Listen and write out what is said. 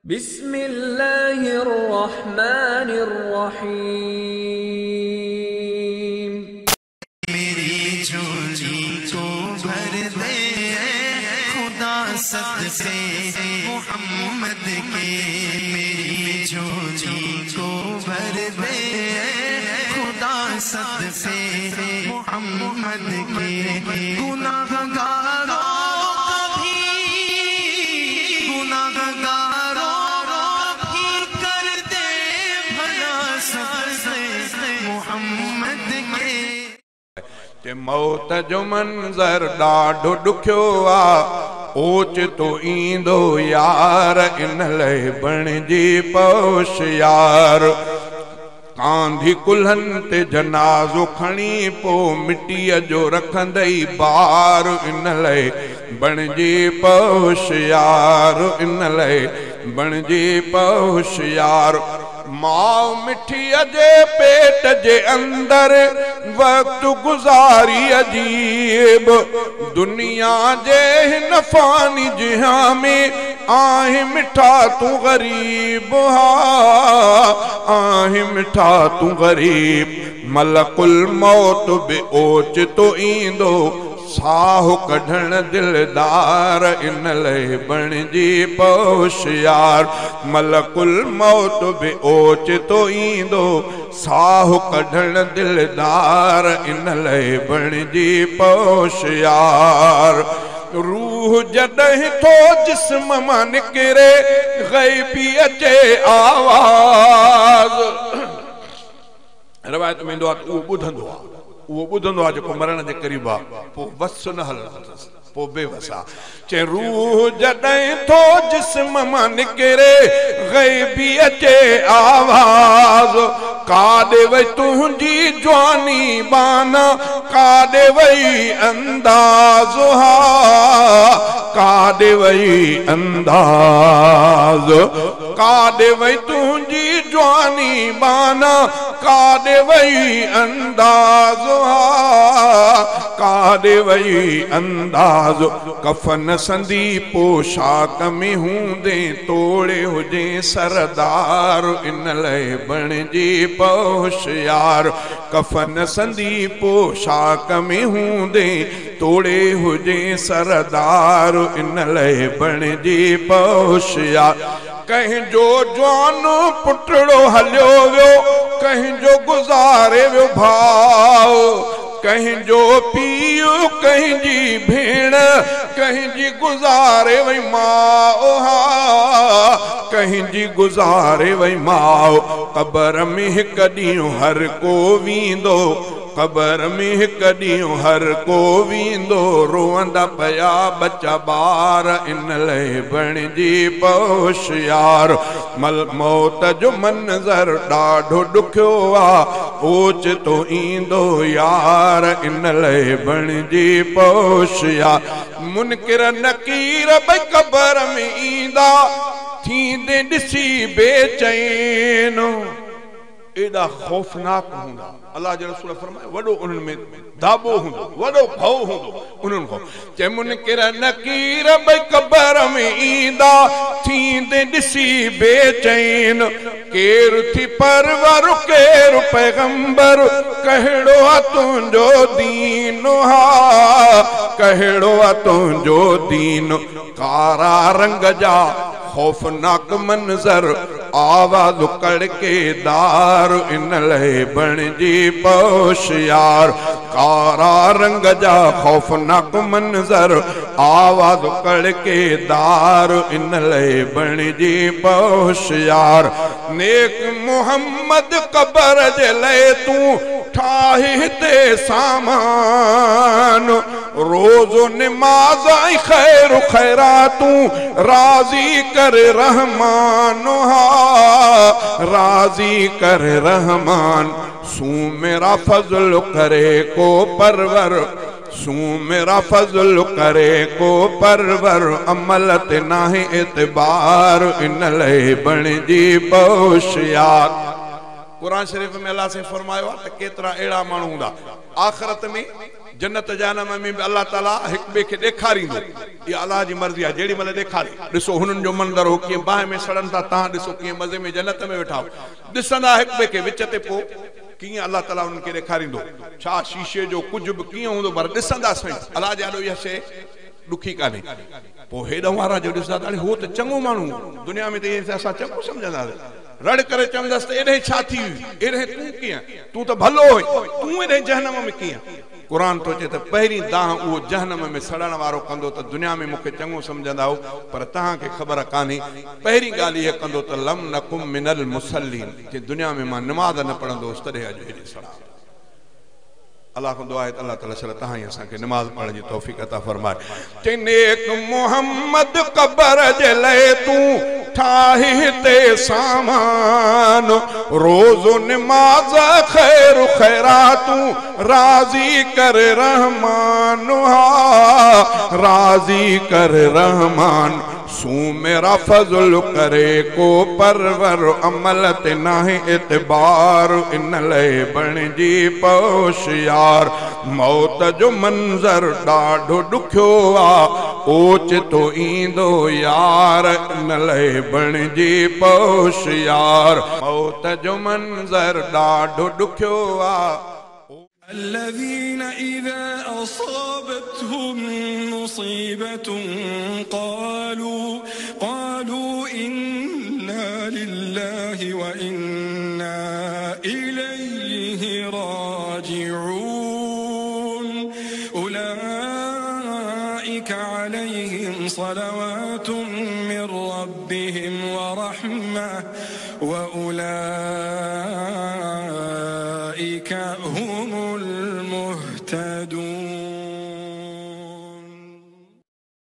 बिस्मिल्लाहिर्रहमानिर्रहीम। मेरी झोली को भर दे खुदा सदके मोहम्मद के, मेरी झोली को भर दे खुदा सदके मोहम्मद के। गुनाहगारों मौत जो मंज़र ॾाढो ॾुखियो आ, ओचितो ईंदो यार, इन लाइ बणिजी पहुश यार। कांधी कुल्हनि ते जनाज़ो खणी पो मिटीअ जो रखंदई बार, इन लाइ बणिजी पहुश यार, इन लाइ बणिजी पहुश यार। माउ मिठीअ जे पेट जे अंदर वक्त गुज़ारी अजीब, दुनिया जे हिन फ़ानी जिहां में आहे मिठा तू गरीब, हा आहे मिठा तू गरीब। मलकुल मौत बि ओचितो ईंदो, साह कढण दिलदार, इन लाइ बणिजी पहुश यार। मलकुल मौत बि ओचितो ईंदो, साह कढण दिलदार, इन लाइ बणिजी पहुश यार। रूह जॾहिं थो जिस्म मां निकिरे, ग़ैबी अचे आवाज़। रवायत में ईंदो आहे उहो ॿुधंदो आहे, उहो ॿुधंदो आहे जेको मरण जे क़रीब आहे, पोइ वस न हलंदुसि, पोइ बेवस आहे। चए रूह जॾहिं थो जिस्म मां निकिरे, ग़ैबी अचे आवाज़। काॾे वई तुंहिंजी जवानी बाना, काॾे वई अंदाज़, हा काॾे वई अंदाज़। काॾे वई तुंहिंजी जवानी बाना, काॾे वई अंदाज़, हा काॾे वई अंदाज़। कफन संदी पोशाक में हूंदे, तोड़े हुजे सरदार, इन लाइ बणिजी पहुश यार। कफन संदी पोशाक में हूंदे, तोड़े हुजे सरदार, इन लाइ बणिजी पहुश यार। कंहिंजो जवान पुटड़ो हलियो वियो, कंहिंजो गुज़ारे वियो भाउ, कंहिंजो पीउ कंहिंजी भेण, कंहिंजी गुज़ारे वई माउ, हा कंहिंजी गुज़ारे वई माउ। क़बर में हिकु ॾींहुं हर को वेंदो, क़बर में हिकु ॾींहुं हर को वेंदो, रोअंदा पिया बच्चा ॿार, इन लाइ बणिजी पहुश यार। मौत जो मंज़र ॾाढो ॾुखियो आ, ओचितो ईंदो यार, इन लाइ बणिजी पहुश यार। मुनकिर नकीर भई क़बर में ईंदा, थींदे ॾिसी बेचैन, एॾा खौफ़नाक हूंदा। अल्लाह जे रसूल फरमाए वॾो उन्हनि में दाबो हूंदो, वॾो खौफ़ हूंदो उन्हनि खां। चए मुनकिर नकीर भई क़बर में ईंदा, थींदे ॾिसी बेचैन। केरु थी परवर, केरु पैगंबर, कहिड़ो आहे तुंहिंजो दीन, हा कहिड़ो आहे तुंहिंजो दीन। कारा रंग जा खौफ़नाक मंज़र, आवाज़ कड़के दार, इन लाइ बणिजी पहुश यार। कारा रंग जा खौफ़नाक मंज़र, आवाज़ कड़के दार, इन लाइ बणिजी पहुश यार। नेक मोहम्मद क़बर जे लाइ तूं ठाहे हिते सामान, रोज़ो निमाज़ ऐं ख़ैर ख़ैरातूं राज़ी कर रहमान, हा राज़ी कर रहमान। सू मेरा फज़ल करे को परवर, सू मेरा फज़ल करे को परवर, अमल ते नाहे एतबार, इन लाइ बणिजी पहुश यार। कुरान शरीफ में अल्लाह से फरमायो आहे त केतिरा अहिड़ा माण्हू हूंदा आख़िरत में जन्नत जहन्नम में भी अल्लाह ताला एक बे के ॾेखारींदो ये अल्लाह जी मर्ज़ी आहे जेड़ी मल ॾेखारे ॾिसो हुननि जो मंदर हो कीअं बाहि में सड़न था तव्हां ॾिसो कीअं मज़े में जन्नत में वेठा ॾिसंदा हिक बे के विच ते पोइ कीअं अल्लाह ताला उन्हनि खे ॾेखारींदो छा शीशे जो कुझु बि कीअं हूंदो पर ॾिसंदा सही अल्लाह जे आॾो इहा शइ ॾुखी कान्हे पोइ हेॾो वारा जो ॾिसंदा हाणे हो त चङो माण्हू दुनिया में त इहे असां चङो सम्झंदासीं रड़ करे चवंदसि त एॾे छा थी एॾे तूं कीअं तूं त भलो हुई तूं एॾे जहन्नम में कीअं कुरान तो चए त पहिरीं दाह उहो जहन्नम में सड़ण वारो कंदो त दुनिया में मूंखे चङो सम्झंदा हो पर तव्हांखे ख़बर कान्हे पहिरीं ॻाल्हि इहा कंदो त लम नकुम मिनल मुसल्लीन जे दुनिया में मां नमाज़ न पढ़ंदो हुउसि तॾहिं अॼु हेॾे सड़ा अल्लाह को दुआ है अल्लाह ताला शल तहां असा के नमाज पढ़ने की तौफीक अता फरमाए ते नेक मोहम्मद कबर जे ले तू ठाही ते सामान रोज़ नमाज खैर खैरातू राजी कर रहमान राजी कर रहमान सू मेरा फजल करे को परवर अमल ते नाहे एतबार इन ले बण जी पोश यार मौत जो मंजर ॾाढो ॾुखियो आ ओचितो ईंदो यार इन ले बण जी पोश यार मौत जो मंजर ॾाढो ॾुखियो आ الذين إذا أصابتهم مصيبة قالوا إنا لله وإنا إليه راجعون أولئك عليهم صلوات من ربهم ورحمة وأولئك